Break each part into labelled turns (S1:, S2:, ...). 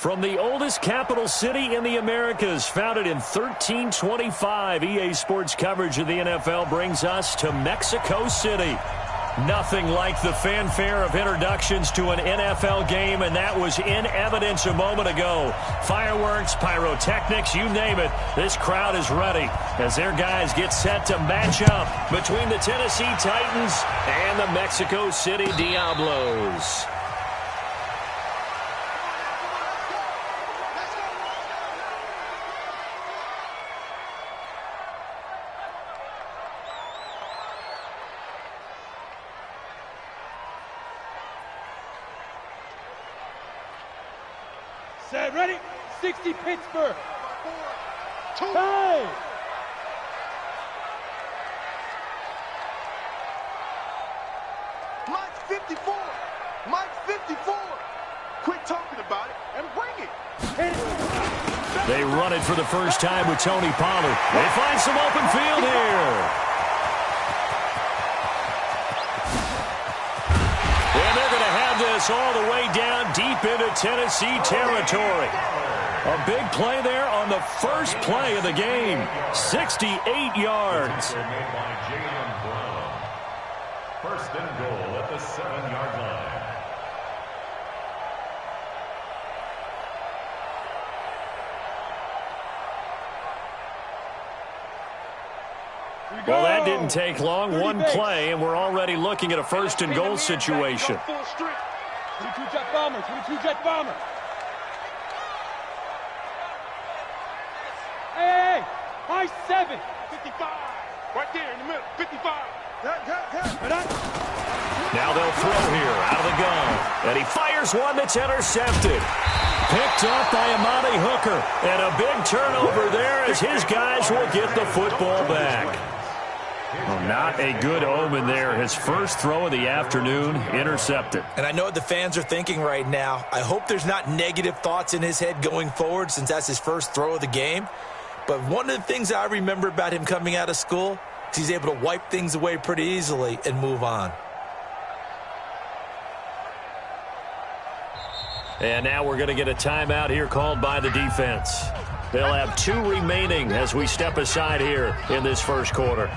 S1: From the oldest capital city in the Americas, founded in 1325, EA Sports coverage of the NFL brings us to Mexico City. Nothing like the fanfare of introductions to an NFL game, and that was in evidence a moment ago. Fireworks, pyrotechnics, you name it. This crowd is ready as their guys get set to match up between the Tennessee Titans and the Mexico City Diablos.
S2: Set, ready? 60 Pittsburgh. 4, 2. Hey!
S3: Mike's 54. Mike's 54. Quit talking about it and bring it.
S1: They run it for the first time with Tony Pollard. They find some open field here. And they're going to have this all the way down deep into Tennessee territory. A big play there on the first play of the game. 68 yards.
S4: First and goal at the 7-yard line.
S1: Well, that didn't take long. One play, and we're already looking at a first and goal situation.
S2: 22 jet bomber, 22 jet bomber. Hey, high 7.
S3: 55. Right there in the middle. 55.
S1: Now they'll throw here out of the gun. And he fires one that's intercepted. Picked up by Amani Hooker. And a big turnover there as his guys will get the football back. Well, not a good omen there. His first throw of the afternoon intercepted.
S5: And I know what the fans are thinking right now. I hope there's not negative thoughts in his head going forward since that's his first throw of the game. But one of the things I remember about him coming out of school is he's able to wipe things away pretty easily and move on.
S1: And now we're going to get a timeout here called by the defense. They'll have 2 remaining as we step aside here in this first quarter.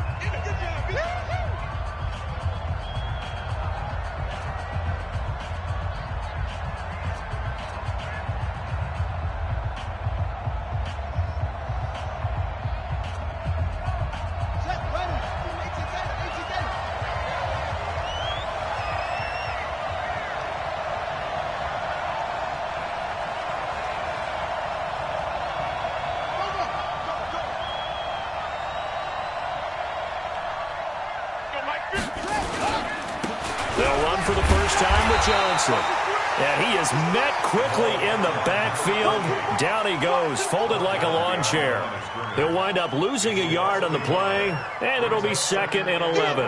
S1: They'll run for the first time with Johnson. And he is met quickly in the backfield. Down he goes, folded like a lawn chair. He'll wind up losing a yard on the play, and it'll be 2nd and 11.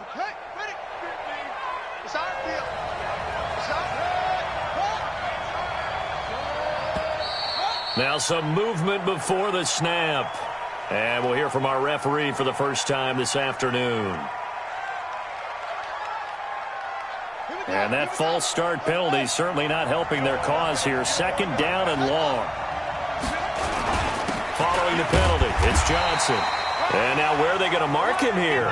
S3: Okay, ready? It's our field.
S1: Now some movement before the snap. And we'll hear from our referee for the first time this afternoon. And that false start penalty certainly not helping their cause here. 2nd down and long. Following the penalty, it's Johnson. And now where are they going to mark him here?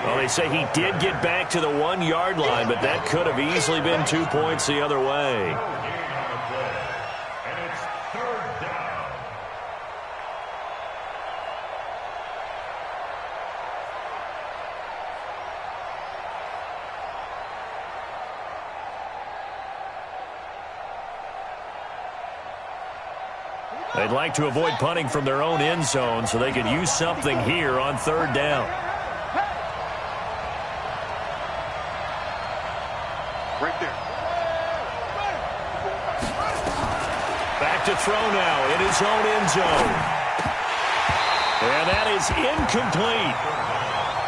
S1: Well, they say he did get back to the 1-yard line, but that could have easily been 2 points the other way. They'd like to avoid punting from their own end zone so they could use something here on 3rd down.
S3: Right there.
S1: Back to throw now in his own end zone. And that is incomplete.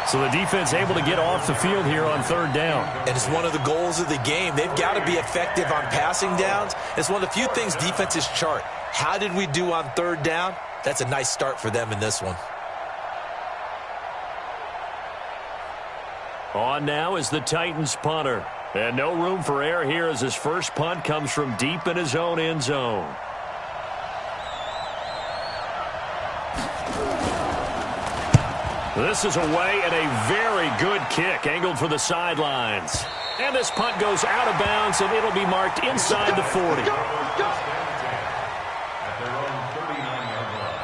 S1: So the defense able to get off the field here on 3rd down.
S5: And it's one of the goals of the game. They've got to be effective on passing downs. It's one of the few things defenses chart. How did we do on third down? That's a nice start for them in this one.
S1: On now is the Titans punter. And no room for error here as his first punt comes from deep in his own end zone. This is away and a very good kick angled for the sidelines. And this punt goes out of bounds, and it'll be marked inside the 40.
S4: At their own 39-yard line.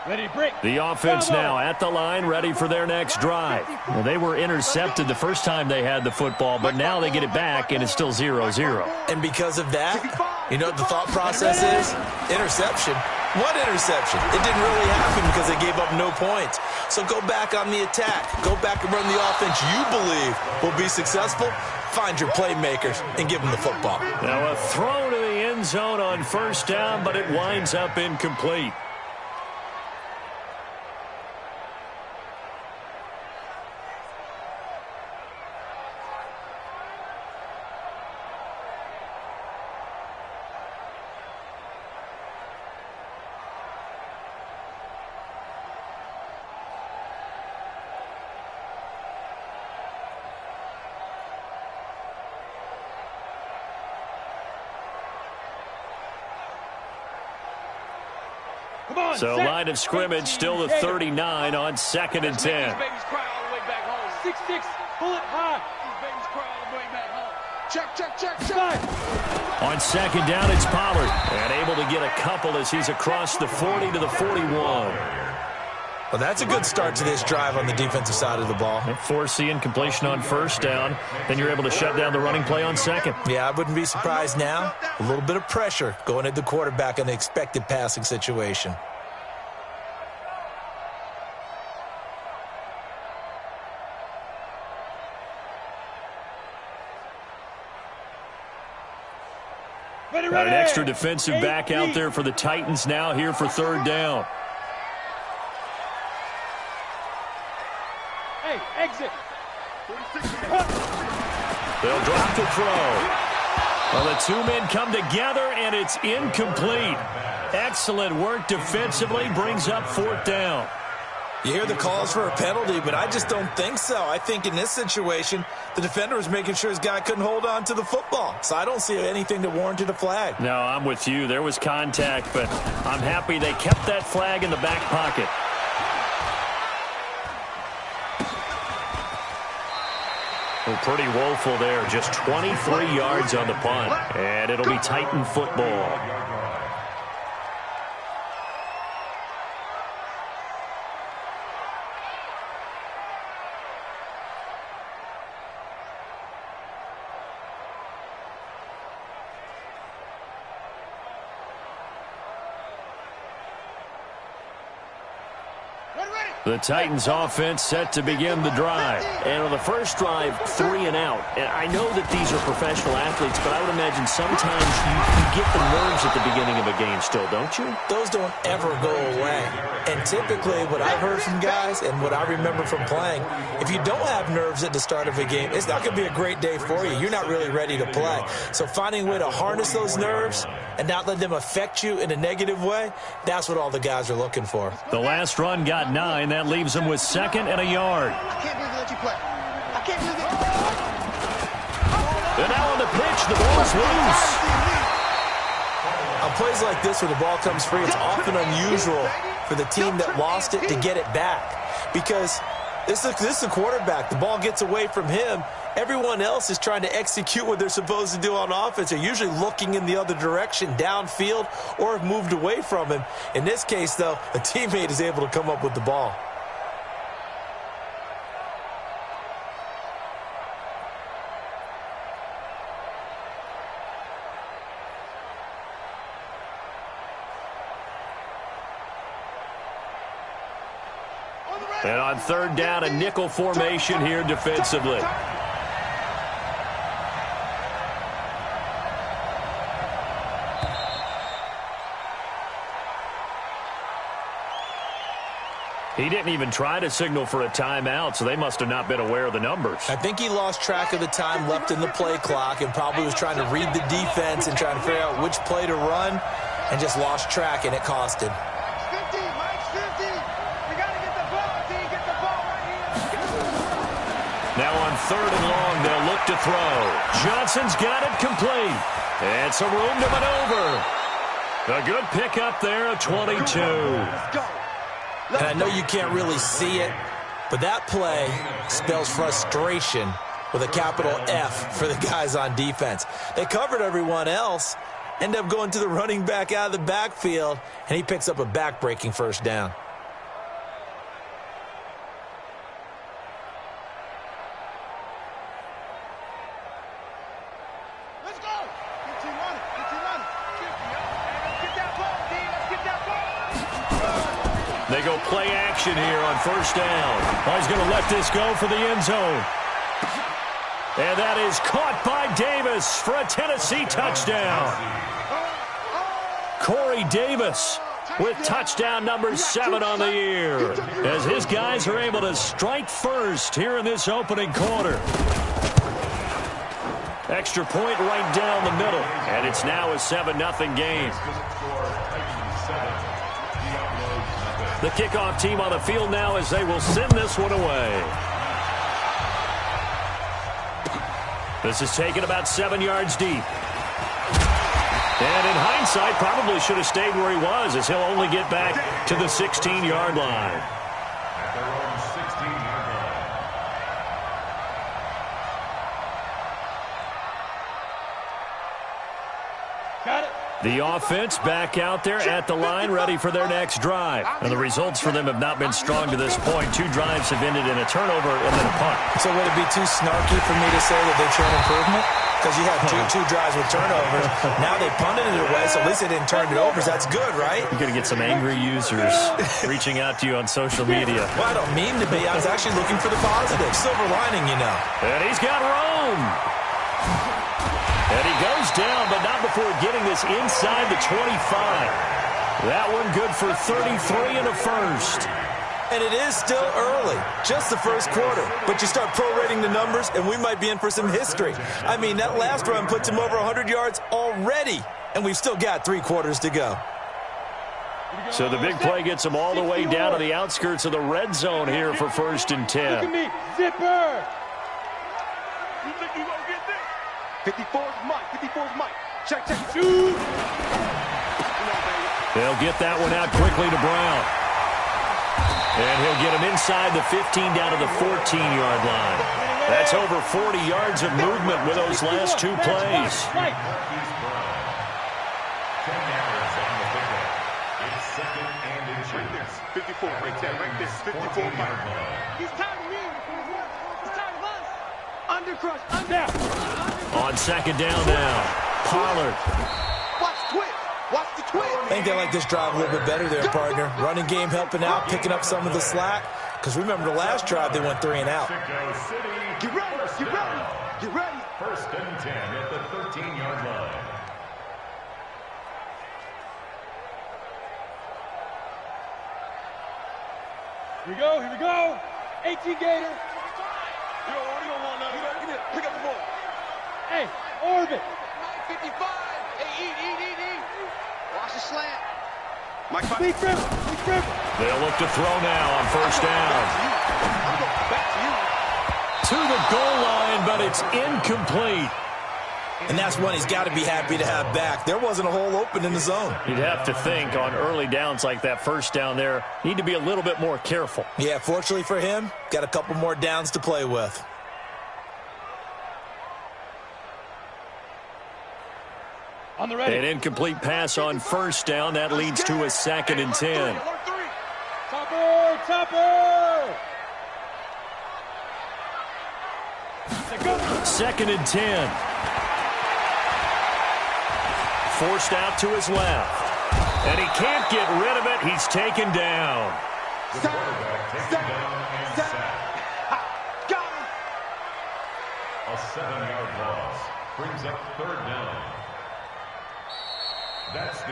S2: Ready, break.
S1: The offense now at the line, ready for their next drive. Well, they were intercepted the first time they had the football, but now they get it back, and it's still 0-0.
S5: And because of that, you know what the thought process is? Interception. What interception? It didn't really happen because they gave up no points. So go back on the attack. Go back and run the offense you believe will be successful. Find your playmakers and give them the football.
S1: Now a throw to the end zone on first down, but it winds up incomplete. So line of scrimmage still the 39 on 2nd and 10.
S2: These babies cry all the way back home. 6'6", pull it high. These babies cry all the way back home.
S3: Check.
S1: On 2nd down, it's Pollard. And able to get a couple as he's across the 40 to the 41.
S5: Well, that's a good start to this drive on the defensive side of the ball.
S1: Forcing incompletion on first down. Then you're able to shut down the running play on 2nd.
S5: Yeah, I wouldn't be surprised now. A little bit of pressure going at the quarterback in the expected passing situation.
S1: Got an extra defensive back out there for the Titans now here for 3rd down.
S2: Hey, exit.
S1: They'll drop the throw. Well, the two men come together, and it's incomplete. Excellent work defensively, brings up 4th down.
S5: You hear the calls for a penalty, but I just don't think so. I think in this situation, the defender was making sure his guy couldn't hold on to the football. So I don't see anything that warranted a flag.
S1: No, I'm with you. There was contact, but I'm happy they kept that flag in the back pocket. Well, pretty woeful there. Just 23 yards on the punt. And it'll be Titan football. The Titans offense set to begin the drive. And on the first drive, 3 and out. And I know that these are professional athletes, but I would imagine sometimes you get the nerves at the beginning of a game still, don't you?
S5: Those don't ever go away. And typically what I've heard from guys and what I remember from playing, if you don't have nerves at the start of a game, it's not going to be a great day for you. You're not really ready to play. So finding a way to harness those nerves and not let them affect you in a negative way, that's what all the guys are looking for.
S1: The last run got 9. That leaves them with 2nd and a yard.
S3: I can't believe they let you play. I can't believe they...
S1: And now on the pitch, the ball's loose.
S5: On plays like this where the ball comes free, it's often unusual for the team that lost it to get it back. Because this is the quarterback. The ball gets away from him. Everyone else is trying to execute what they're supposed to do on offense. They're usually looking in the other direction, downfield, or have moved away from him. In this case, though, a teammate is able to come up with the ball.
S3: On the
S1: And on third down, a nickel formation here defensively. He didn't even try to signal for a timeout, so they must have not been aware of the numbers.
S5: I think he lost track of the time left in the play clock and probably was trying to read the defense and trying to figure out which play to run and just lost track, and it cost him.
S2: Mike's 50. Mike's 50. We got to get the ball, D. Get the ball right here.
S1: Now on third and long, they'll look to throw. Johnson's got it complete. And some room to maneuver. A good pickup there, a 22.
S2: Let's go.
S5: And I know you can't really see it, but that play spells frustration with a capital F for the guys on defense. They covered everyone else, end up going to the running back out of the backfield, and he picks up a back-breaking first down.
S2: Let's go. Get team on it. Get team on it. Let's get that ball, D. Let's get that ball.
S1: They go play action here on first down. Oh, he's going to let this go for the end zone. And that is caught by Davis for a Tennessee touchdown. Corey Davis with touchdown number 7 on the year, as his guys are able to strike first here in this opening quarter. Extra point right down the middle, and it's now a 7-0 game. The kickoff team on the field now as they will send this one away. This is taken about 7 yards deep. And in hindsight, probably should have stayed where he was, as he'll only get back to the 16-yard line.
S4: At their own 16-yard line.
S2: Got it.
S1: The offense back out there at the line, ready for their next drive. And the results for them have not been strong to this point. 2 drives have ended in a turnover and then a punt.
S5: So would it be too snarky for me to say that they've shown improvement? Because you had two drives with turnovers. Now they punted it away, so at least they didn't turn it over. So that's good, right?
S1: You're going to get some angry users reaching out to you on social media.
S5: Well, I don't mean to be. I was actually looking for the positive. Silver lining, you know.
S1: And he's got Rome. And he goes down, but not before getting this inside the 25. That one good for 33 and a first.
S5: And it is still early, just the first quarter. But you start prorating the numbers, and we might be in for some history. I mean, that last run puts him over 100 yards already, and we've still got 3 quarters to go.
S1: So the big play gets him all the way down to the outskirts of the red zone here for 1st and 10.
S2: Look at me. Zipper.
S3: You think you gonna get this? 54 is Mike. 54 is Mike. Check.
S2: Shoot.
S1: They'll get that one out quickly to Brown. And he'll get him inside the 15 down to the 14-yard line. That's over 40 yards of movement with those last 2 plays.
S4: 10 yards on the pickup. It's 2nd and inches.
S3: 54 right there. Right there. 54 Mike.
S2: He's tired of me. He's tired of us. Undercrush. Under.
S1: On 2nd down now, Pollard.
S3: Watch the twist. Watch the twist.
S5: I think they like this drive a little bit better there, partner. Running game helping out, picking up some of the slack. Because remember the last drive, they went 3 and out.
S4: Mexico City.
S3: Get ready. Get ready. Get ready.
S4: 1st and 10 at the 13-yard line.
S2: Here we go. Here we go. 18 Gator.
S3: You don't want none. Get it. Pick up the ball.
S2: Hey, orbit.
S3: 55. Hey, eat. Watch the slant. Mike,
S2: Big Ripper.
S1: They'll look to throw now on 1st down.
S3: I'm going back to you.
S1: To the goal line, but it's incomplete.
S5: And that's one he's got to be happy to have back. There wasn't a hole open in the zone.
S1: You'd have to think on early downs like that 1st down there, need to be a little bit more careful.
S5: Yeah, fortunately for him, got a couple more downs to play with.
S2: On the ready.
S1: An incomplete pass on 1st down. That leads to a 2nd and 10.
S2: Topper.
S1: 2nd and 10. Forced out to his left. And he can't get rid of it. He's taken down.
S4: The quarterback
S3: Set. Got him.
S4: A 7-yard loss brings up third down.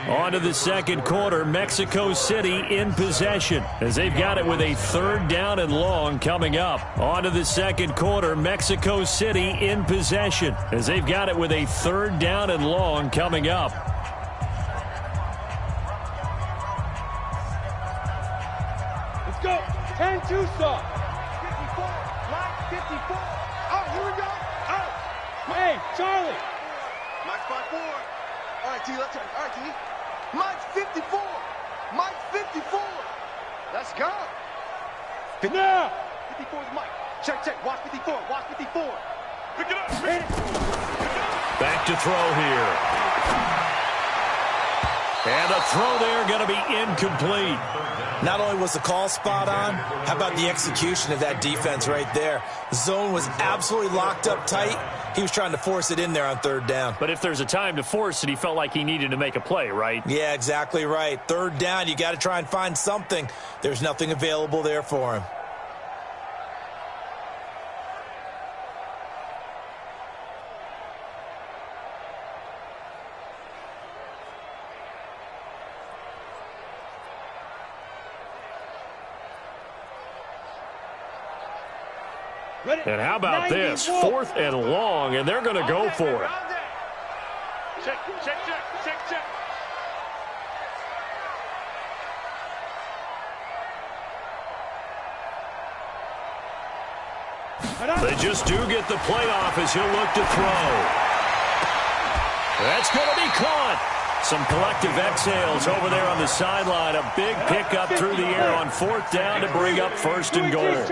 S1: On to the second quarter, Mexico City in possession as they've got it with a third down and long coming up. On to the second quarter, Mexico City in possession as they've got it with a third down and long coming up.
S2: Let's go. 10-2 stop. 54. Line 54. Oh, here we go. Oh. Hey, Charlie.
S3: Mike's 5-4. All right, T, let's turn. All right, T. Mike's 54. Mike's 54. Let's go.
S2: Now.
S3: 54 is Mike. Check. Watch 54. Watch 54. Pick it up.
S1: Back to throw here. And the throw there going to be incomplete.
S5: Not only was the call spot on, how about the execution of that defense right there? The zone was absolutely locked up tight. He was trying to force it in there on third down.
S1: But if there's a time to force it, he felt like he needed to make a play, right?
S5: Yeah, exactly right. Third down, you got to try and find something. There's nothing available there for him.
S1: And how about this? 4th and long, and they're going to go for it.
S2: Check.
S1: They just do get the play off as he'll look to throw. That's going to be caught. Some collective exhales over there on the sideline. A big pickup through the air on 4th down to bring up 1st and goal.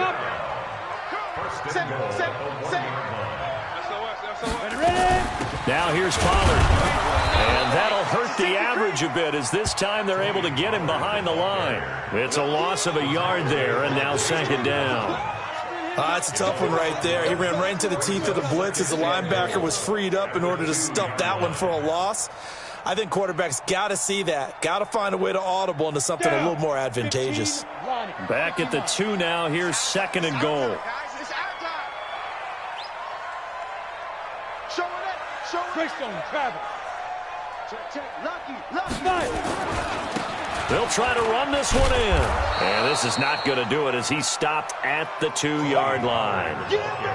S1: Now here's Pollard. And that'll hurt the average a bit as this time they're able to get him behind the line. It's a loss of a yard there, and now 2nd down.
S5: That's a tough one right there. He ran right into the teeth of the blitz as the linebacker was freed up in order to stuff that one for a loss. I think quarterbacks got to see that. Got to find a way to audible into something a little more advantageous.
S1: Back at the 2 now. Here's 2nd and goal.
S2: Greystone, travel.
S3: Check. Lucky.
S1: They'll try to run this one in. And this is not going to do it as he stopped at the 2-yard line.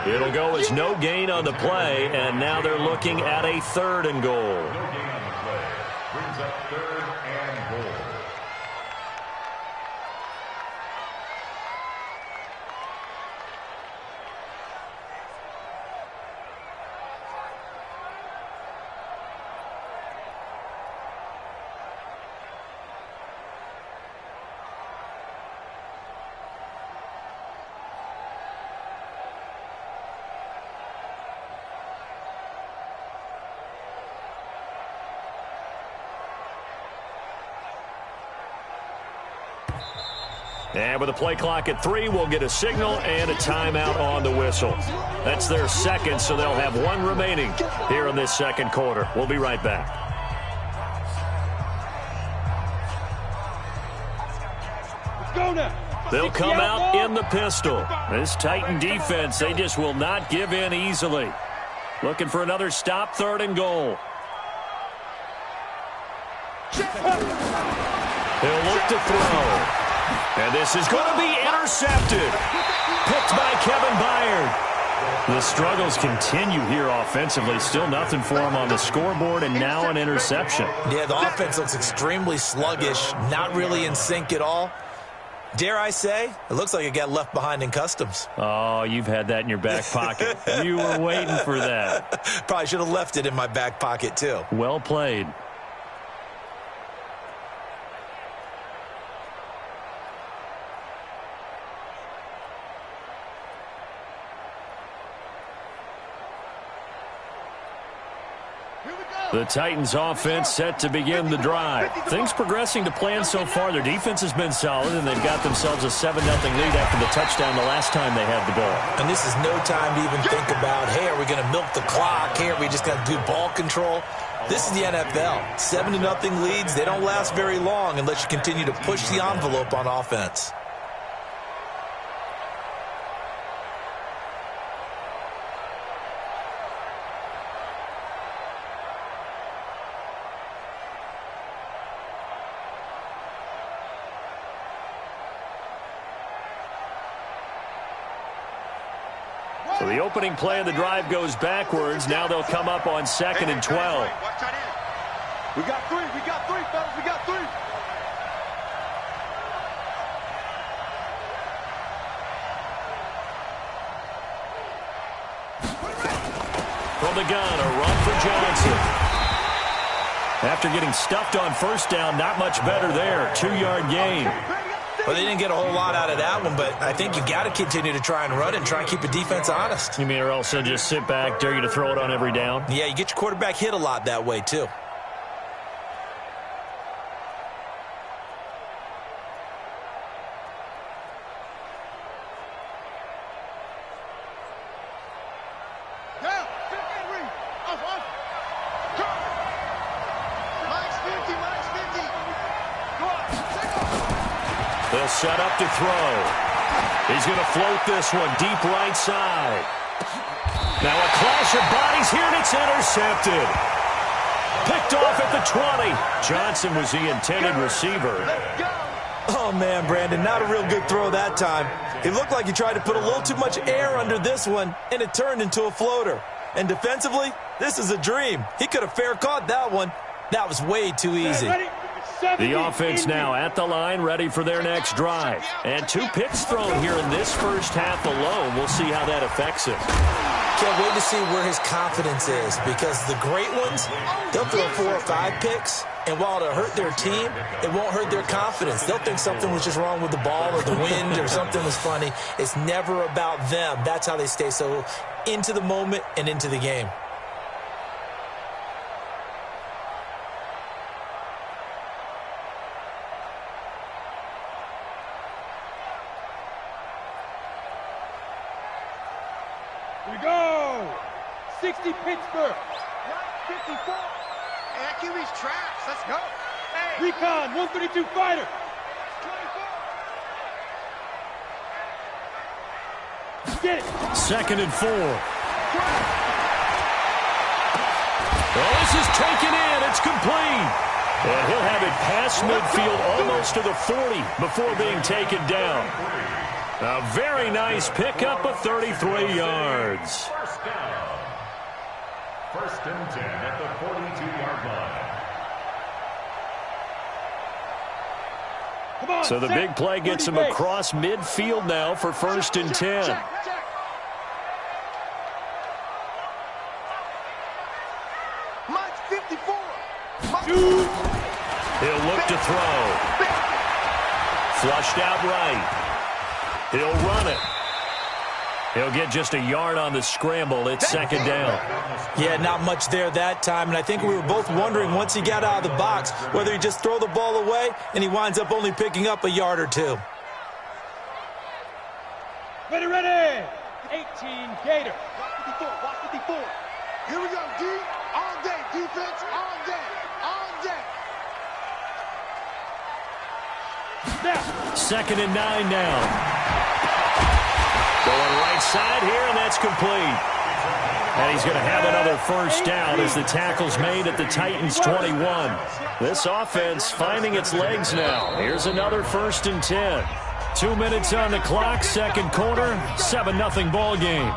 S1: It'll go as no gain on the play, and now they're looking at a 3rd and goal.
S4: No gain on the play. Brings up 3rd and goal.
S1: And with a play clock at 3, we'll get a signal and a timeout on the whistle. That's their 2nd, so they'll have 1 remaining here in this 2nd quarter. We'll be right back.
S2: Let's go now.
S1: They'll come out in the pistol. This Titan defense, they just will not give in easily. Looking for another stop, 3rd and goal. He'll look to throw. And this is going to be intercepted. Picked by Kevin Byard. The struggles continue here offensively. Still nothing for him on the scoreboard, and now an interception.
S5: Yeah, the offense looks extremely sluggish, not really in sync at all. Dare I say, it looks like it got left behind in customs.
S1: Oh, you've had that in your back pocket. You were waiting for that.
S5: Probably should have left it in my back pocket, too.
S1: Well played. The Titans offense set to begin the drive. Things progressing to plan so far. Their defense has been solid, and they've got themselves a 7-0 lead after the touchdown the last time they had the ball.
S5: And this is no time to even think about, hey, are we going to milk the clock? Hey, are we just going to do ball control? This is the NFL. 7-0 leads, they don't last very long unless you continue to push the envelope on offense.
S1: So the opening play of the drive goes backwards. Now they'll come up on 2nd and 12.
S3: We got three, fellas, we got three.
S1: From the gun, a run for Johnson. After getting stuffed on first down, not much better there. 2-yard gain.
S5: Well, they didn't get a whole lot out of that one, but I think you got to continue to try and run and try and keep the defense honest.
S1: You mean or else they'll just sit back, dare you to throw it on every down?
S5: Yeah, you get your quarterback hit a lot that way, too.
S1: They'll set up to throw. He's going to float this one deep right side. Now a clash of bodies here, and it's intercepted. Picked off at the 20. Johnson was the intended receiver.
S5: Oh, man, Brandon, not a real good throw that time. It looked like he tried to put a little too much air under this one, and it turned into a floater. And defensively, this is a dream. He could have fair caught that one. That was way too easy.
S1: The offense now at the line, ready for their next drive. And 2 picks thrown here in this first half alone. We'll see how that affects him.
S5: Can't wait to see where his confidence is, because the great ones, they'll throw 4 or 5 picks, and while it'll hurt their team, it won't hurt their confidence. They'll think something was just wrong with the ball or the wind or something was funny. It's never about them. That's how they stay so into the moment and into the game.
S2: Here we go. 60 Pittsburgh.
S3: 54. Hey, that QB's trash. Let's go. Hey.
S2: Recon, 132 fighter. 24. Get it.
S1: 2nd and 4. Well, this is taken in. It's complete. And he'll have it past midfield almost to the 40 before being taken down. A very nice pickup of 33 yards.
S4: First down. 1st and 10 at the 42-yard line.
S2: Come on,
S1: So the big play gets him across midfield now for 1st and 10.
S3: Mike's 54.
S1: He'll look to throw. Flushed out right. He'll run it. He'll get just a yard on the scramble. It's 2nd down.
S5: Yeah, not much there that time, and I think we were both wondering once he got out of the box whether he'd just throw the ball away, and he winds up only picking up a yard or 2.
S2: Ready, ready. 18 Gator.
S3: Watch 54. Here we go, D. All day. Defense, all day. All day.
S2: Now.
S1: 2nd and 9 now. Going right side here, and that's complete. And he's going to have another first down as the tackle's made at the Titans' 21. This offense finding its legs now. Here's another 1st and 10. 2 minutes on the clock, 2nd quarter, 7-0 ball game.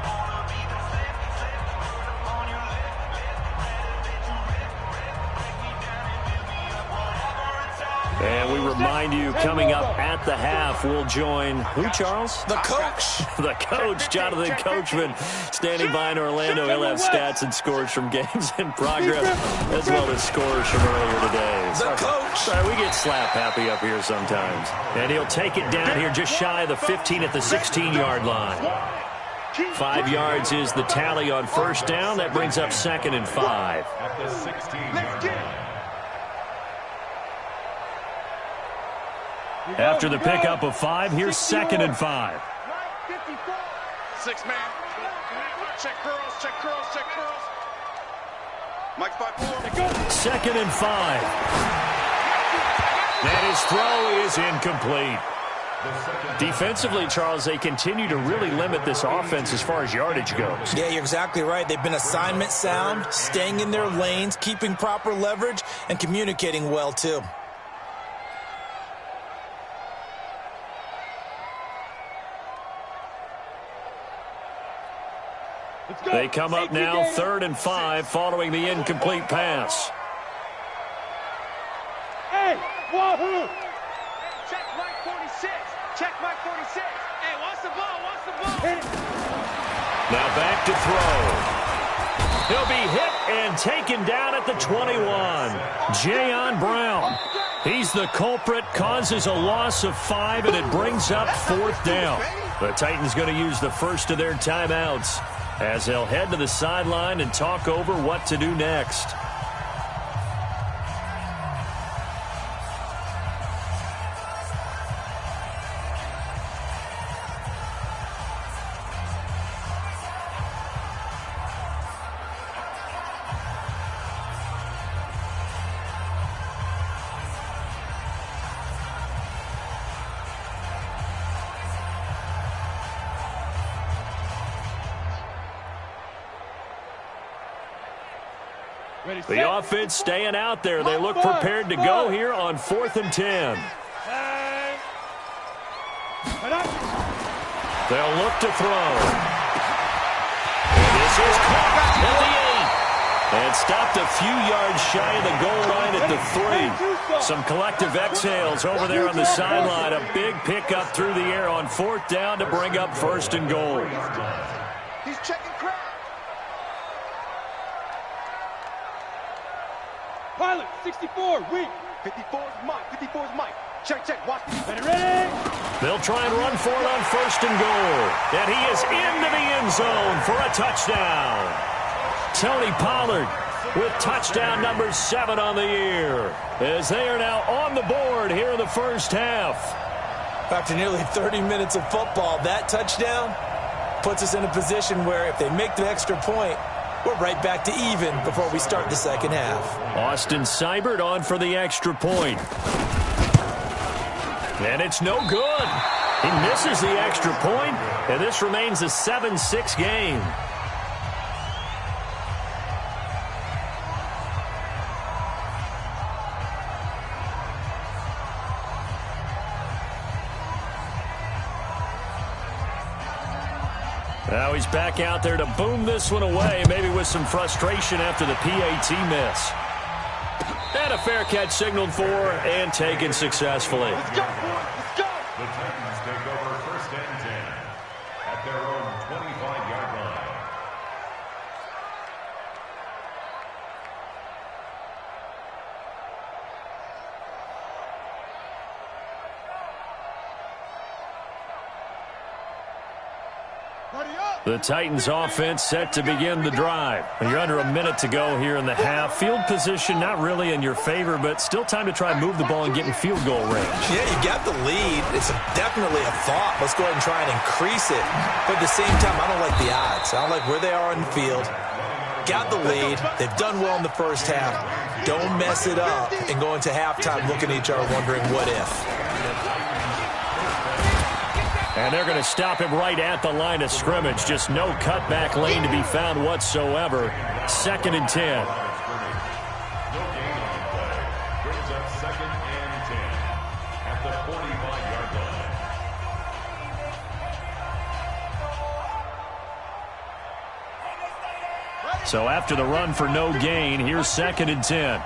S1: And we remind you, coming up at the half, we'll join who, Charles?
S5: The coach.
S1: The coach, Jonathan Coachman, standing by in Orlando. He'll have stats and scores from games in progress, as well as scores from earlier today.
S5: The coach.
S1: Sorry, we get slap happy up here sometimes. And he'll take it down here just shy of the 15 at the 16-yard line. 5 yards is the tally on first down. That brings up 2nd and 5.
S4: At the 16-yard line.
S1: After the pickup of 5, here's 2nd and 5.
S3: 6 man. Check curls, check curls, check curls. Mike's 5-4.
S1: 2nd and 5. And his throw is incomplete. Defensively, Charles, they continue to really limit this offense as far as yardage goes.
S5: Yeah, you're exactly right. They've been assignment sound, staying in their lanes, keeping proper leverage, and communicating well, too.
S1: They come up now 3rd and 5 following the incomplete pass.
S2: Hey, wahoo!
S3: Check Mike 46. Check Mike 46. Hey, watch the ball. Watch the ball.
S2: Hit it.
S1: Now back to throw. He'll be hit and taken down at the 21. Jayon Brown. He's the culprit, causes a loss of 5, and it brings up 4th down. The Titans going to use the first of their timeouts as they'll head to the sideline and talk over what to do next. The offense staying out there. They look prepared to go here on 4th and 10. They'll look to throw. This is caught at the 8. And stopped a few yards shy of the goal line at the 3. Some collective exhales over there on the sideline. A big pickup through the air on 4th down to bring up 1st and goal.
S3: He's checking crowd.
S2: Pilot, 64, weak.
S3: 54 is Mike. 54 is Mike. Check, check. Watch this.
S2: Ready?
S1: They'll try and run for it on 1st and goal. And he is into the end zone for a touchdown. Tony Pollard with touchdown number 7 on the year, as they are now on the board here in the first half.
S5: After nearly 30 minutes of football, that touchdown puts us in a position where if they make the extra point, we're right back to even before we start the second half.
S1: Austin Seibert on for the extra point. And it's no good. He misses the extra point, and this remains a 7-6 game. Now he's back out there to boom this one away, maybe with some frustration after the PAT miss. And a fair catch signaled for and taken successfully.
S3: Let's go, boys. Let's go.
S4: The Titans take over 1st and 10 at their own 25-yard line.
S1: The Titans offense set to begin the drive. You're under a minute to go here in the half. Field position not really in your favor, but still time to try and move the ball and get in field goal range.
S5: Yeah, you got the lead. It's definitely a thought. Let's go ahead and try and increase it. But at the same time, I don't like the odds. I don't like where they are on the field. Got the lead. They've done well in the first half. Don't mess it up and go into halftime looking at each other wondering what if.
S1: And they're going to stop him right at the line of scrimmage. Just no cutback lane to be found whatsoever. 2nd and 10.
S4: No gain on the play. Brings up 2nd and 10 at the 45-yard line.
S1: So after the run for no gain, here's 2nd and 10.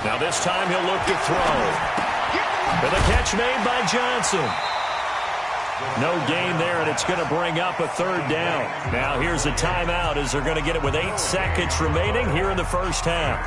S1: Now this time he'll look to throw. And the catch made by Johnson. No gain there, and it's going to bring up a 3rd down. Now here's a timeout as they're going to get it with 8 seconds remaining here in the first half.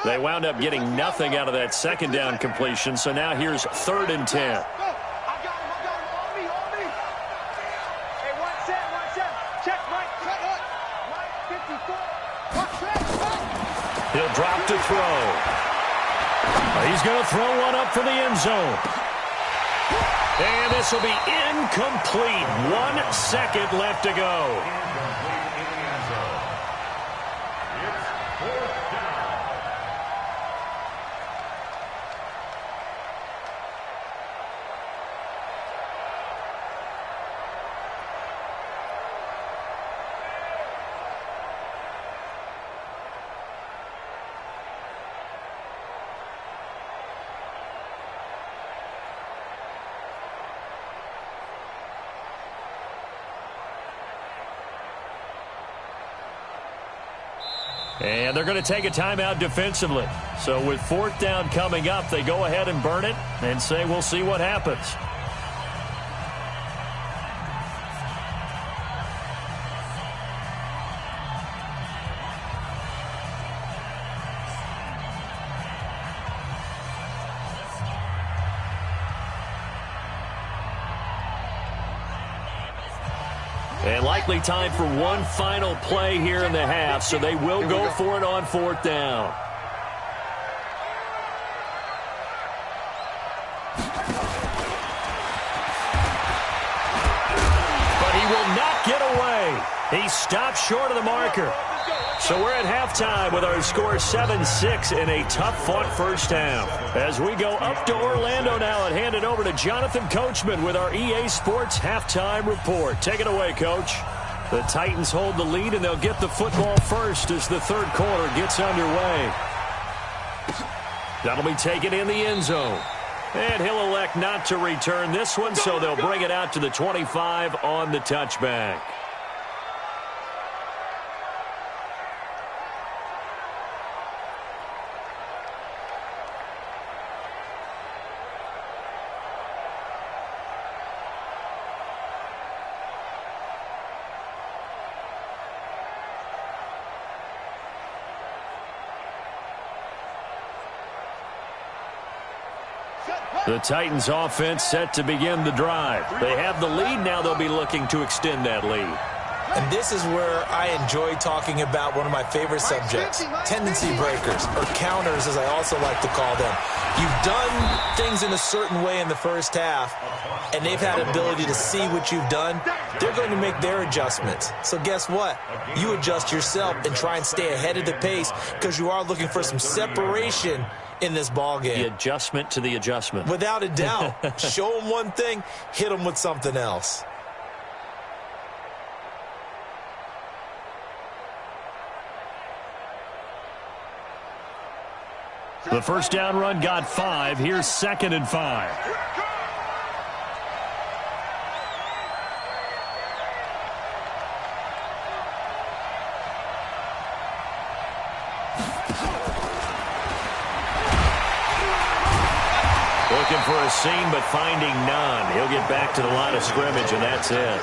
S1: They wound up getting nothing out of that 2nd down completion, so now here's 3rd and 10.
S3: I got him. On me. Hey, one set. Check, Mike. Mike, 54.
S1: He'll drop to throw. He's going to throw one up for the end zone. And this will be incomplete. 1 second left to go. And they're going to take a timeout defensively. So with 4th down coming up, they go ahead and burn it and say we'll see what happens. And likely time for one final play here in the half, so they will go for it on 4th down. But he will not get away. He stopped short of the marker. So we're at halftime with our score 7-6 in a tough-fought first half. As we go up to Orlando now and hand it over to Jonathan Coachman with our EA Sports Halftime Report. Take it away, Coach. The Titans hold the lead, and they'll get the football first as the third quarter gets underway. That'll be taken in the end zone. And he'll elect not to return this one, so they'll bring it out to the 25 on the touchback. The Titans offense set to begin the drive. They have the lead now. They'll be looking to extend that lead.
S5: And this is where I enjoy talking about one of my favorite subjects, tendency breakers, or counters as I also like to call them. You've done things in a certain way in the first half, and they've had ability to see what you've done. They're going to make their adjustments. So guess what? You adjust yourself and try and stay ahead of the pace because you are looking for some separation in this ball game.
S1: The adjustment to the adjustment.
S5: Without a doubt. Show them one thing, hit them with something else.
S1: The first down run got 5. Here's 2nd and 5. Looking for a seam, but finding none. He'll get back to the line of scrimmage, and that's it.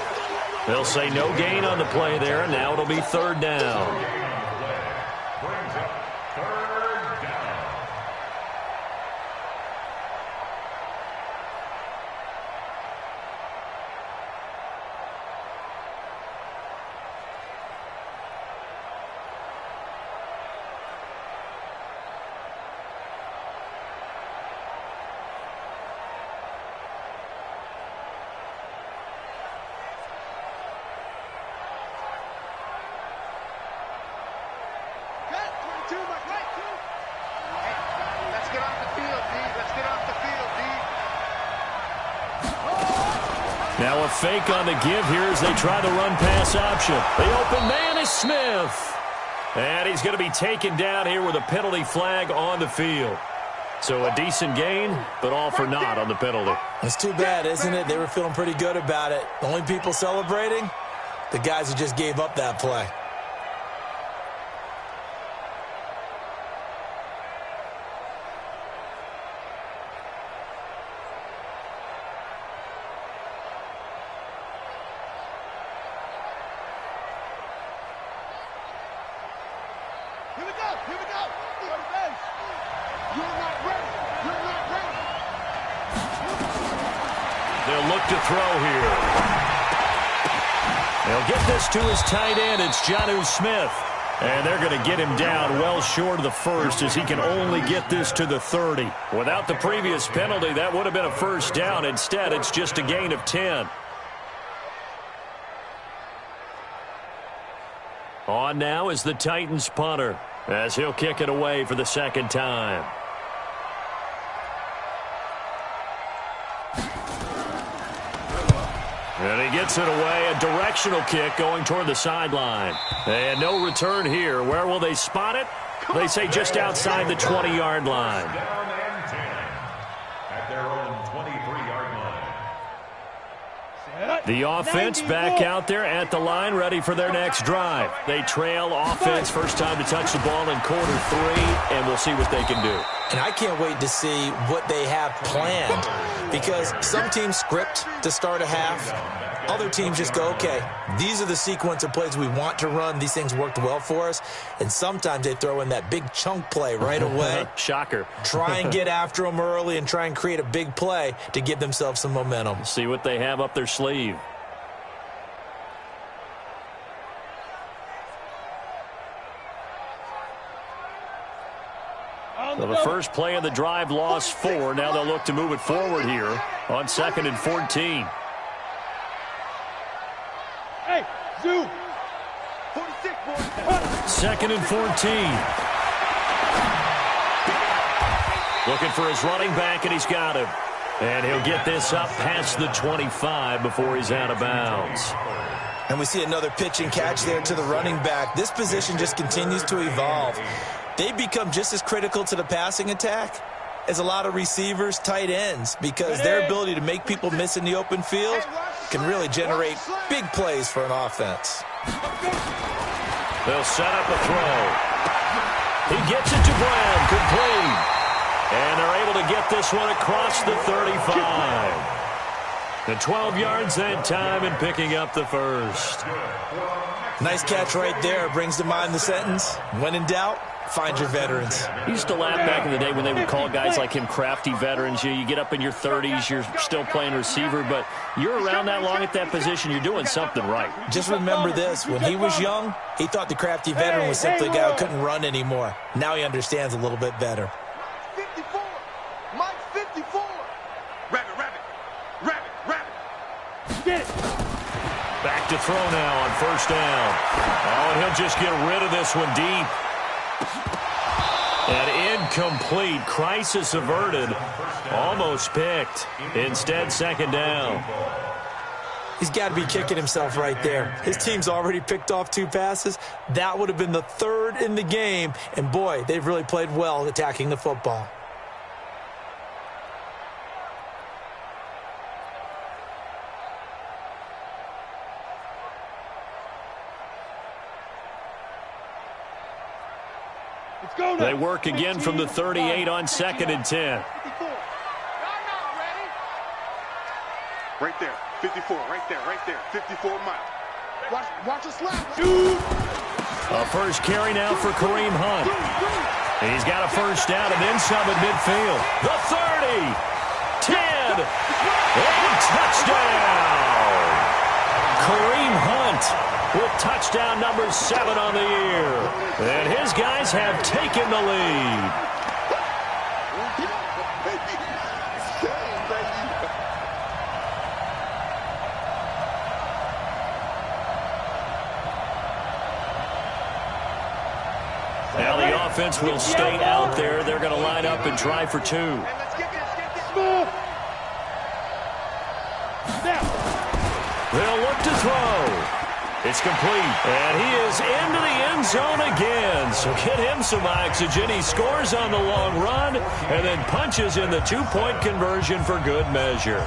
S1: They'll say no gain on the play there, and now it'll be 3rd down. Now a fake on the give here as they try the run-pass option. The open man is Smith. And he's going to be taken down here with a penalty flag on the field. So a decent gain, but all for naught on the penalty.
S5: It's too bad, isn't it? They were feeling pretty good about it. The only people celebrating, the guys who just gave up that play.
S1: They'll look to throw here. They'll get this to his tight end. It's Jonnu Smith. And they're going to get him down well short of the first as he can only get this to the 30. Without the previous penalty, that would have been a first down. Instead, it's just a gain of 10. On now is the Titans punter as he'll kick it away for the second time. And he gets it away, a directional kick going toward the sideline. And no return here. Where will they spot it? They say just outside the 20-yard line.
S4: Down and 10 at their own 23-yard line.
S1: The offense back out there at the line, ready for their next drive. They trail offense, first time to touch the ball in quarter 3, and we'll see what they can do.
S5: And I can't wait to see what they have planned, because some teams script to start a half. Other teams just go, okay, these are the sequence of plays we want to run. These things worked well for us. And sometimes they throw in that big chunk play right away.
S1: Shocker.
S5: Try and get after them early and try and create a big play to give themselves some momentum.
S1: See what they have up their sleeve. So the first play of the drive lost 4. Now they'll look to move it forward here on 2nd and 14.
S2: Hey, Zoo.
S3: 46, boys.
S1: 2nd and 14. Looking for his running back, and he's got him. And he'll get this up past the 25 before he's out of bounds.
S5: And we see another pitch and catch there to the running back. This position just continues to evolve. They become just as critical to the passing attack as a lot of receivers, tight ends, because their ability to make people miss in the open field can really generate big plays for an offense.
S1: They'll set up a throw. He gets it to Brown, complete. And they're able to get this one across the 35. The 12 yards that time and picking up the first.
S5: Nice catch right there. Brings to mind the sentence, when in doubt, find your veterans.
S1: I used to laugh back in the day when they would call guys like him crafty veterans. You get up in your 30s, you're still playing receiver, but you're around that long at that position, you're doing something right.
S5: Just remember this. When he was young, he thought the crafty veteran was simply a guy who couldn't run anymore. Now he understands a little bit better.
S3: 54. Mike 54. Rabbit, rabbit. Rabbit, rabbit.
S2: Get it.
S1: Back to throw now on first down. Oh, and he'll just get rid of this one deep. And incomplete. Crisis averted. Almost picked. Instead, second down.
S5: He's got to be kicking himself right there. His team's already picked off 2 passes. That would have been the 3rd in the game. And, boy, they've really played well attacking the football.
S1: They work again from the 38 on 2nd and 10.
S3: Right there. 54. Right there. Right there. 54 Mike. Watch us slap. Dude.
S1: A first carry now for Kareem Hunt. He's got a first down and then some at midfield. The 30. 10. And touchdown. Kareem Hunt with touchdown number 7 on the year. And his guys have taken the lead. Now the offense will stay out there. They're going to line up and try for 2. They'll look to throw. It's complete, and he is into the end zone again. So get him some oxygen. He scores on the long run and then punches in the 2-point conversion for good measure.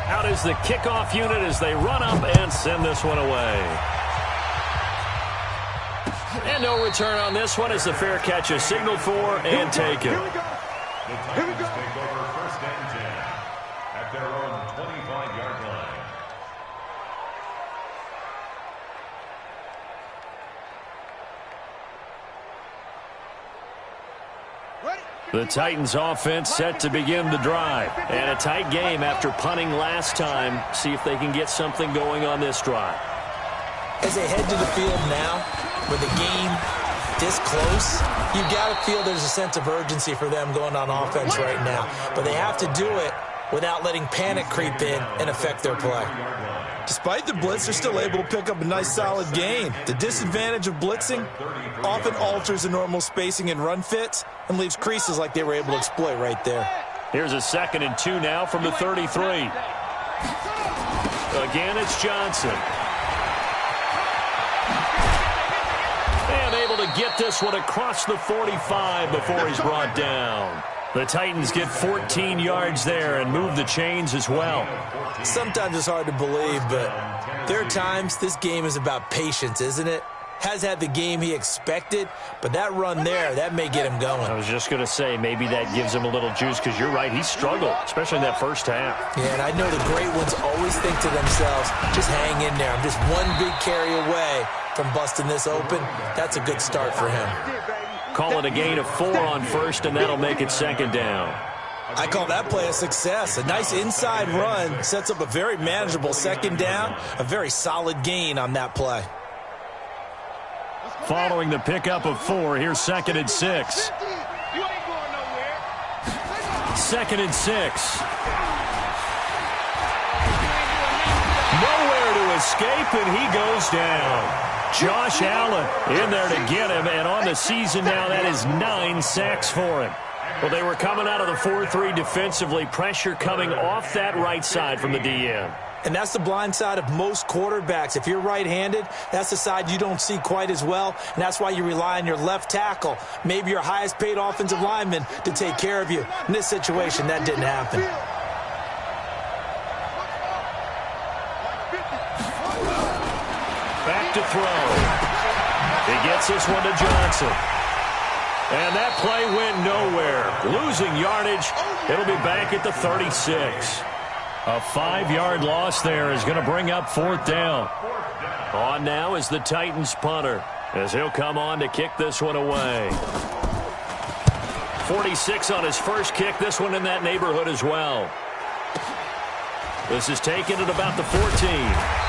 S1: Out is the kickoff unit as they run up and send this one away. And no return on this one as the fair catch is signaled for and taken.
S4: The Titans take over 1st and 10 at their own 25-yard line.
S1: The Titans offense set to begin the drive. And a tight game after punting last time. See if they can get something going on this drive.
S5: As they head to the field now, with the game this close, you've got to feel there's a sense of urgency for them going on offense right now. But they have to do it without letting panic creep in and affect their play. Despite the blitz, they're still able to pick up a nice, solid gain. The disadvantage of blitzing often alters the normal spacing and run fits and leaves creases like they were able to exploit right there.
S1: Here's a 2nd and 2 now from the 33. Again, it's Johnson. And able to get this one across the 45 before he's brought down. The Titans get 14 yards there and move the chains as well.
S5: Sometimes it's hard to believe, but there are times this game is about patience, isn't it? Has had the game he expected, but that run there, that may get him going.
S1: I was just going to say, maybe that gives him a little juice, because you're right, he struggled, especially in that first half.
S5: Yeah, and I know the great ones always think to themselves, just hang in there. I'm just one big carry away from busting this open. That's a good start for him.
S1: Call it a gain of 4 on first, and that'll make it 2nd down.
S5: I call that play a success. A nice inside run sets up a very manageable 2nd down, a very solid gain on that play.
S1: Following the pickup of 4, here's 2nd and 6. 2nd and 6. Nowhere to escape, and he goes down. Josh Allen in there to get him, and on the season now, that is 9 sacks for him. Well, they were coming out of the 4-3 defensively, pressure coming off that right side from the DN.
S5: And that's the blind side of most quarterbacks. If you're right-handed, that's the side you don't see quite as well, and that's why you rely on your left tackle, maybe your highest-paid offensive lineman, to take care of you. In this situation, that didn't happen.
S1: Back to throw. He gets this one to Johnson. And that play went nowhere. Losing yardage. It'll be back at the 36. A 5-yard loss there is going to bring up 4th down. On now is the Titans punter, as he'll come on to kick this one away. 46 on his first kick. This one in that neighborhood as well. This is taken at about the 14.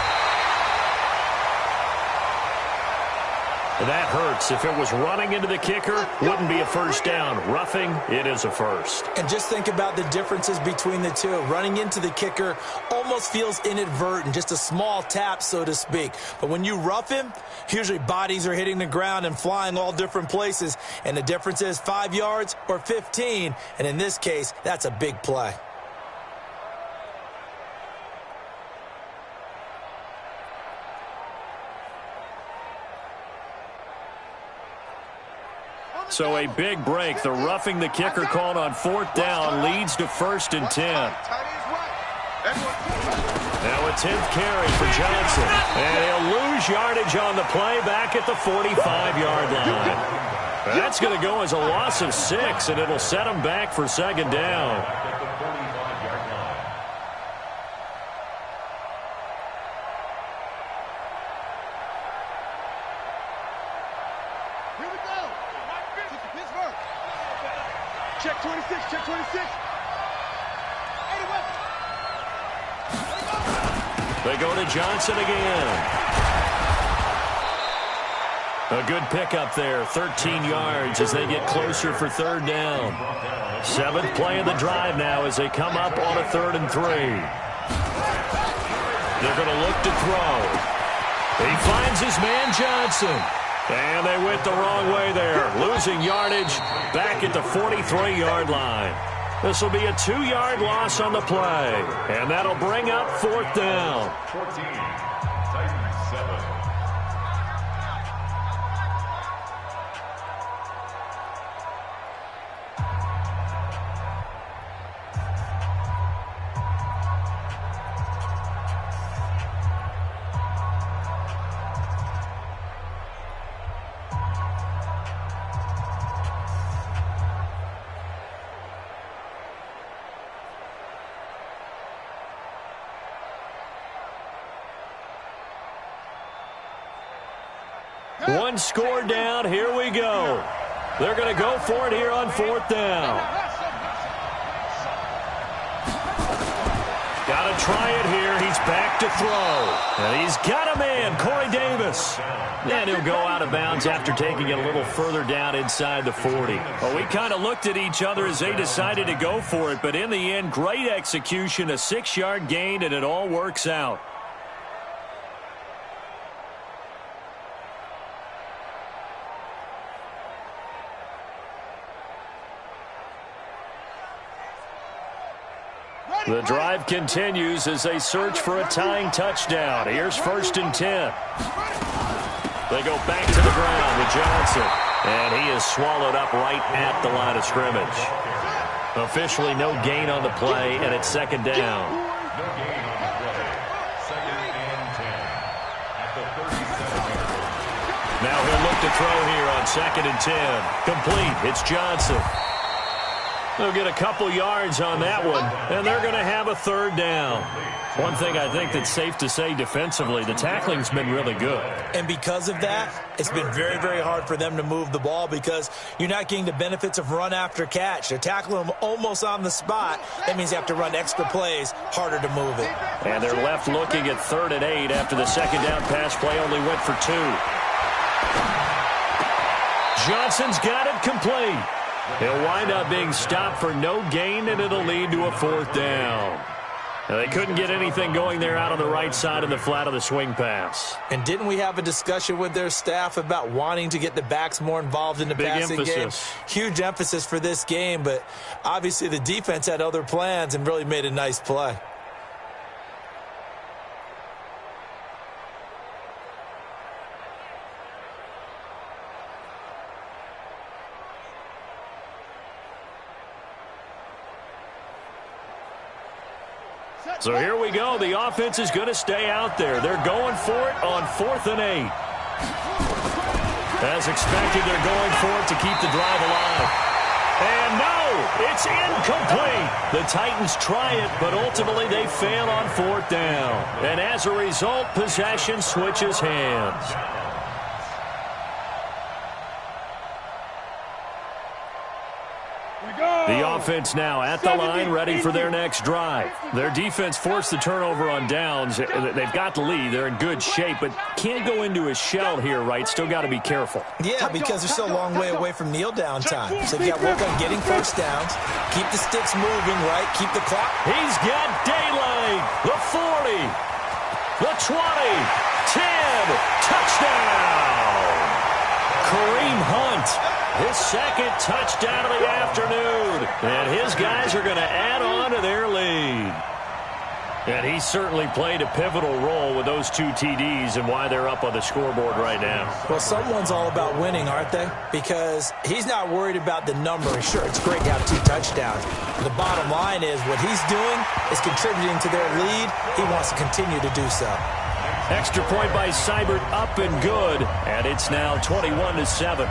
S1: That hurts. If it was running into the kicker, wouldn't be a first down. Roughing, it is a first.
S5: And just think about the differences between the two. Running into the kicker almost feels inadvertent, just a small tap, so to speak. But when you rough him, usually bodies are hitting the ground and flying all different places. And the difference is 5 yards or 15. And in this case, that's a big play.
S1: So a big break. The roughing the kicker called on 4th down leads to 1st and 10. Now a 10th carry for Johnson. And he'll lose yardage on the play back at the 45-yard line. That's going to go as a loss of 6, and it'll set him back for 2nd down.
S2: Check 26, check 26.
S1: They go to Johnson again. A good pickup there, 13 yards as they get closer for 3rd down. 7th play of the drive now as they come up on a 3rd and 3. They're going to look to throw. He finds his man Johnson. And they went the wrong way there, losing yardage back at the 43-yard line. This will be a 2-yard loss on the play, and that'll bring up 4th down.
S4: 14, Titans 7.
S1: One score down. Here we go. They're going to go for it here on 4th down. Got to try it here. He's back to throw. And he's got a man, Corey Davis. And he'll go out of bounds after taking it a little further down inside the 40. Well, we kind of looked at each other as they decided to go for it. But in the end, great execution, a 6-yard gain, and it all works out. The drive continues as they search for a tying touchdown. Here's 1st and 10. They go back to the ground with Johnson. And he is swallowed up right at the line of scrimmage. Officially no gain on the play, and it's 2nd down.
S4: No gain on the play. 2nd and 10 at the 37-yard line.
S1: Now he'll look to throw here on 2nd and 10. Complete. It's Johnson. They'll get a couple yards on that one, and they're going to have a 3rd down. One thing I think that's safe to say defensively, the tackling's been really good.
S5: And because of that, it's been very, very hard for them to move the ball because you're not getting the benefits of run after catch. They're tackling them almost on the spot. That means you have to run extra plays, harder to move it.
S1: And they're left looking at 3rd and 8 after the 2nd down pass play only went for 2. Johnson's got it complete. He'll wind up being stopped for no gain, and it'll lead to a 4th down. Now, they couldn't get anything going there out on the right side of the flat of the swing pass.
S5: And didn't we have a discussion with their staff about wanting to get the backs more involved in the passing game? Huge emphasis for this game, but obviously the defense had other plans and really made a nice play.
S1: So here we go. The offense is going to stay out there. They're going for it on 4th and 8. As expected, they're going for it to keep the drive alive. And no, it's incomplete. The Titans try it, but ultimately they fail on 4th down. And as a result, possession switches hands. The offense now at the line, ready for their next drive. Their defense forced the turnover on downs. They've got the lead. They're in good shape, but can't go into a shell here, right? Still got to be careful.
S5: Yeah, because they're still a long way away from kneel down time. So you got to work on getting first downs, keep the sticks moving, right? Keep the clock.
S1: He's got daylight. The 40, the 20, 10, touchdown. Kareem Hunt. His 2nd touchdown of the afternoon. And his guys are going to add on to their lead. And he certainly played a pivotal role with those 2 TDs and why they're up on the scoreboard right now.
S5: Well, someone's all about winning, aren't they? Because he's not worried about the number. Sure, it's great to have 2 touchdowns. The bottom line is what he's doing is contributing to their lead. He wants to continue to do so.
S1: Extra point by Seibert, up and good. And it's now 21-7.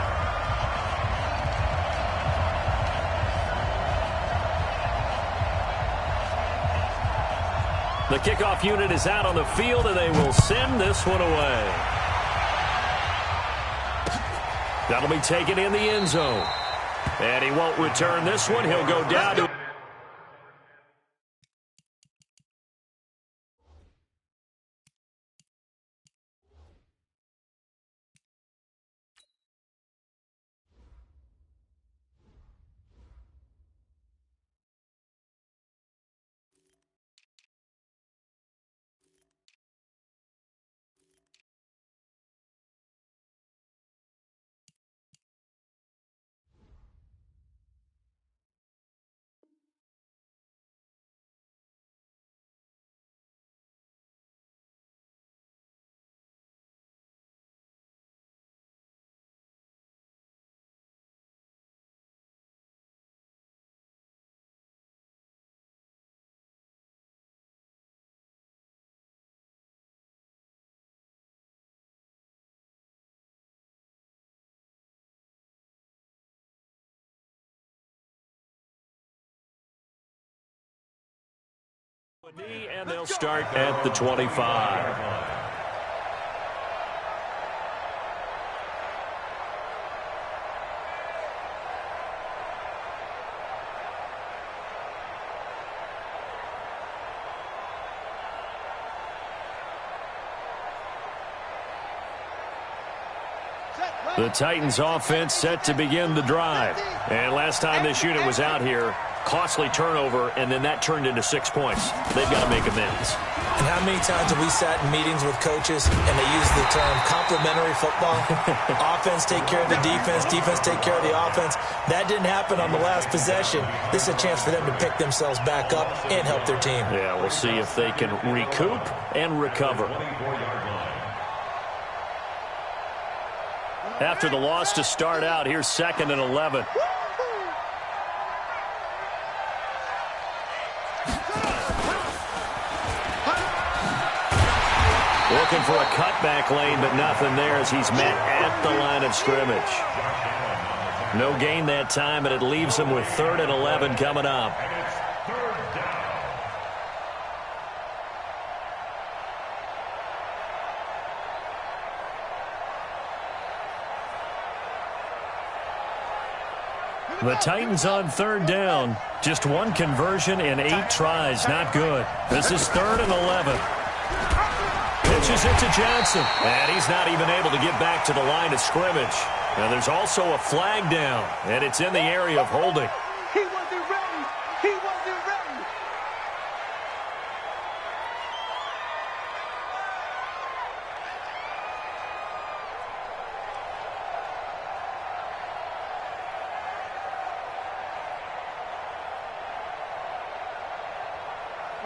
S1: The kickoff unit is out on the field, and they will send this one away. That'll be taken in the end zone. And he won't return this one. He'll go down to... And they'll start at the 25. The Titans offense set to begin the drive. And last time this unit was out here, costly turnover, and then that turned into 6 points. They've got to make amends.
S5: And how many times have we sat in meetings with coaches and they use the term complementary football? Offense take care of the defense, defense take care of the offense. That didn't happen on the last possession. This is a chance for them to pick themselves back up and help their team.
S1: Yeah, we'll see if they can recoup and recover. After the loss to start out, here's 2nd and 11. Looking for a cutback lane, but nothing there as he's met at the line of scrimmage. No gain that time, and it leaves him with 3rd and 11 coming up. The Titans on 3rd down. Just 1 conversion in 8 tries. Not good. This is 3rd and 11. Pitches it to Johnson. And he's not even able to get back to the line of scrimmage. Now there's also a flag down, and it's in the area of holding.
S3: He wasn't ready. He wasn't ready.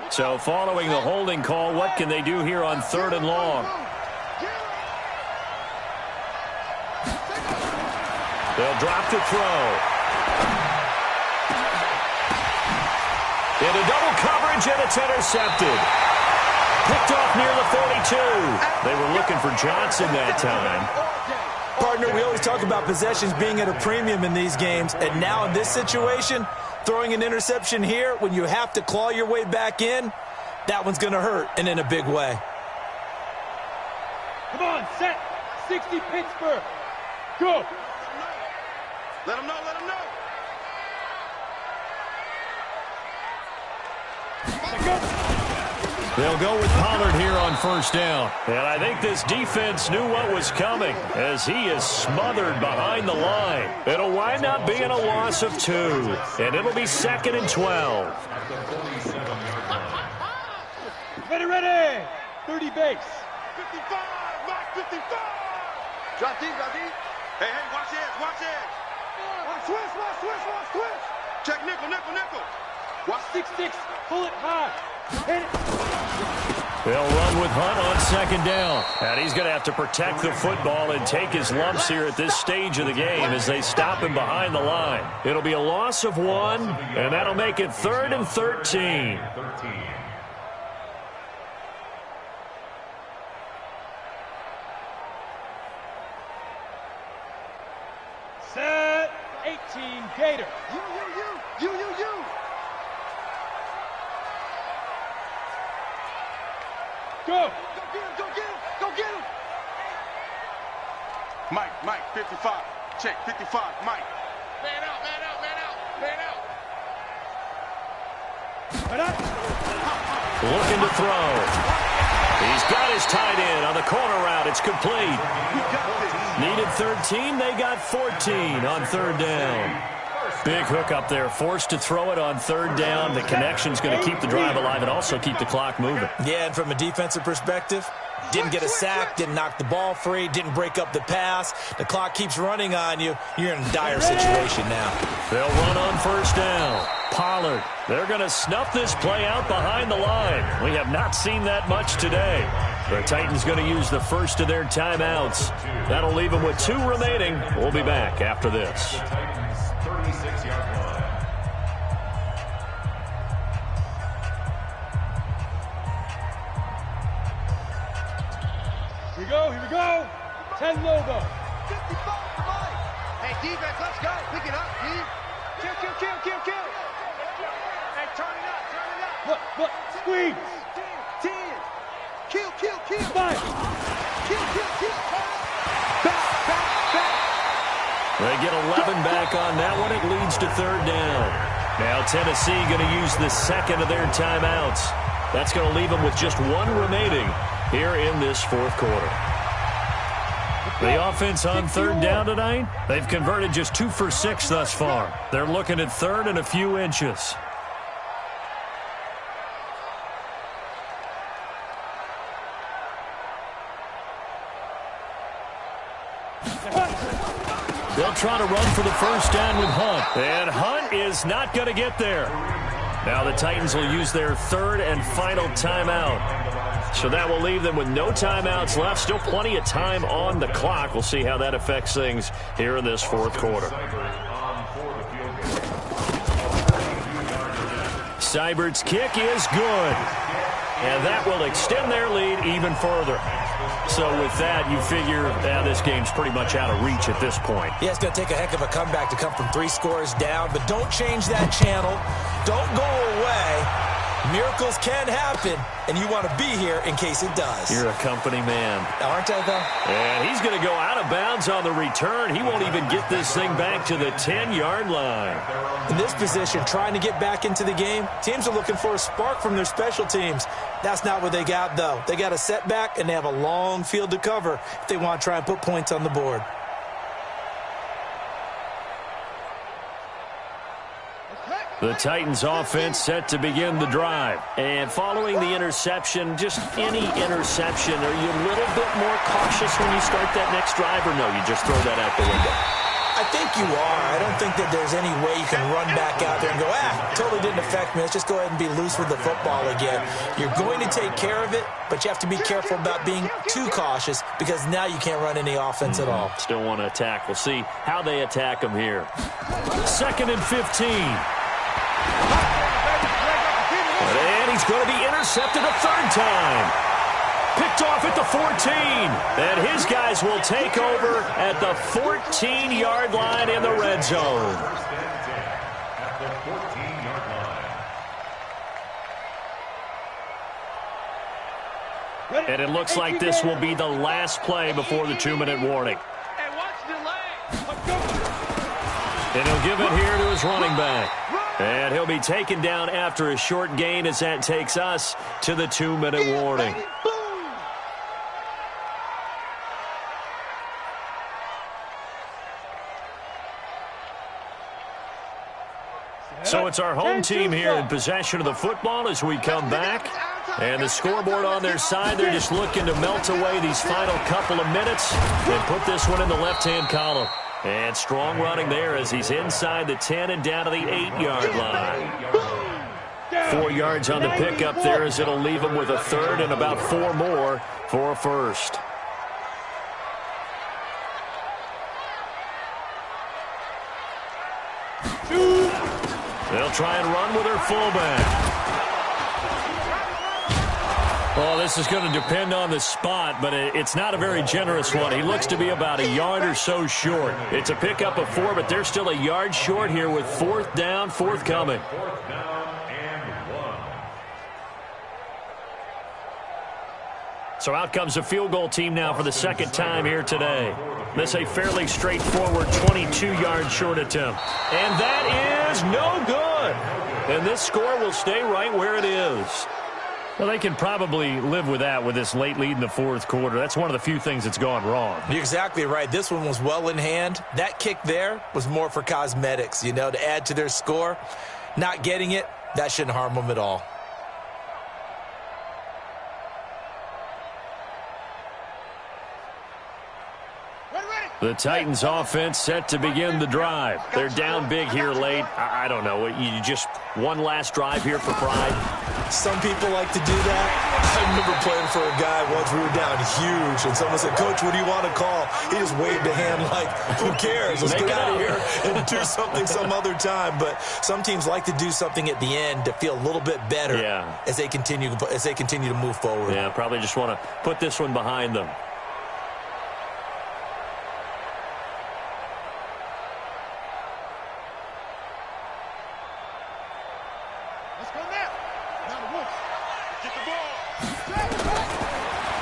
S1: So following the holding call, what can they do here on 3rd and long? They'll drop to throw. Into double coverage, and it's intercepted. Picked off near the 42. They were looking for Johnson that time.
S5: Partner, we always talk about possessions being at a premium in these games, and now in this situation, throwing an interception here when you have to claw your way back in, that one's going to hurt, and in a big way.
S2: Come on, set. 60 Pittsburgh. Go.
S3: Let him know, let him know.
S1: They'll go with Pollard here on 1st down. And I think this defense knew what was coming as he is smothered behind the line. It'll wind up being a loss of 2. And it'll be 2nd and 12.
S2: Ready. 30 base.
S3: 55, Mike 55. Drop deep, drop deep. Hey, watch edge, watch edge. Watch switch. Check nickel. Watch
S2: 6-6, pull it high. Hit it.
S1: They'll run with Hunt on 2nd down. And he's going to have to protect the football and take his lumps here at this stage of the game as they stop him behind the line. It'll be a loss of 1, and that'll make it 3rd and 13.
S2: Set. 18 Gator.
S3: You.
S2: Go.
S3: Go get him. Mike, 55. Check, 55, Mike. Man out.
S1: Looking to throw. He's got his tight end on the corner route. It's complete. Needed 13. They got 14 on 3rd down. Big hook up there. Forced to throw it on 3rd down. The connection's going to keep the drive alive and also keep the clock moving.
S5: Yeah, and from a defensive perspective, didn't get a sack, didn't knock the ball free, didn't break up the pass. The clock keeps running on you. You're in a dire situation now.
S1: They'll run on 1st down. Pollard. They're going to snuff this play out behind the line. We have not seen that much today. The Titans going to use the first of their timeouts. That'll leave them with 2 remaining. We'll be back after this.
S4: 36-yard line.
S2: Here we go. 10 Lobo.
S3: 55, hey, defense, let's go. Pick it up, D. Kill. Hey, turn it up.
S2: Look. Squeeze.
S3: 10. Kill.
S2: 5.
S3: Kill. Back.
S1: They get 11 back on that one. It leads to 3rd down. Now Tennessee going to use the 2nd of their timeouts. That's going to leave them with just 1 remaining here in this 4th quarter. The offense on third down tonight, they've converted just 2 for 6 thus far. They're looking at third and a few inches. They'll try to run for the first down with Hunt. And Hunt is not going to get there. Now the Titans will use their third and final timeout. So that will leave them with no timeouts left. Still plenty of time on the clock. We'll see how that affects things here in this fourth quarter. Seibert's kick is good. And that will extend their lead even further. So with that, you figure this game's pretty much out of reach at this point.
S5: Yeah, it's going to take a heck of a comeback to come from 3 scores down, but don't change that channel. Don't go away. Miracles can happen, and you want to be here in case it does.
S1: You're a company man.
S5: Aren't I, though?
S1: And he's going to go out of bounds on the return. He won't even get this thing back to the 10-yard line.
S5: In this position, trying to get back into the game, teams are looking for a spark from their special teams. That's not what they got, though. They got a setback, and they have a long field to cover if they want to try and put points on the board.
S1: The Titans offense set to begin the drive. And following the interception, just any interception, are you a little bit more cautious when you start that next drive, or no, you just throw that out the window?
S5: I think you are. I don't think that there's any way you can run back out there and go, totally didn't affect me. Let's just go ahead and be loose with the football again. You're going to take care of it, but you have to be careful about being too cautious because now you can't run any offense at all.
S1: Still want to attack. We'll see how they attack them here. 2nd and 15. And he's going to be intercepted a third time. Picked off at the 14. And his guys will take over at the 14-yard line in the red zone. And it looks like this will be the last play before the 2-minute warning. And he'll give it here to his running back. And he'll be taken down after a short gain as that takes us to the 2-minute warning. So it's our home team here in possession of the football as we come back. And the scoreboard on their side, they're just looking to melt away these final couple of minutes and put this one in the left-hand column. And strong running there as he's inside the 10 and down to the 8-yard line. 4 yards on the pickup there as it'll leave him with a third and about 4 more for a first. They'll try and run with their fullback. Well, this is going to depend on the spot, but it's not a very generous one. He looks to be about a yard or so short. It's a pickup of 4, but they're still a yard short here with 4th down, forthcoming.
S4: 4th down and 1.
S1: So out comes a field goal team now for the second time here today. This a fairly straightforward 22-yard short attempt. And that is no good. And this score will stay right where it is. Well, they can probably live with that with this late lead in the fourth quarter. That's one of the few things that's gone wrong.
S5: You're exactly right. This one was well in hand. That kick there was more for cosmetics, to add to their score. Not getting it, that shouldn't harm them at all.
S1: The Titans offense set to begin the drive. They're down big here late. I don't know. You just one last drive here for pride?
S5: Some people like to do that. I remember playing for a guy once. We were down huge, and someone said, "Coach, what do you want to call?" He just waved a hand like, who cares? Let's get out of here and do something some other time. But some teams like to do something at the end to feel a little bit better as they continue to move forward.
S1: Yeah, probably just want to put this one behind them.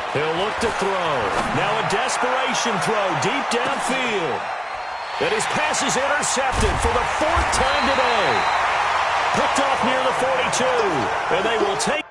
S1: He'll look to throw. Now a desperation throw deep downfield. And his pass is intercepted for the 4th time today. Picked off near the 42. And they will take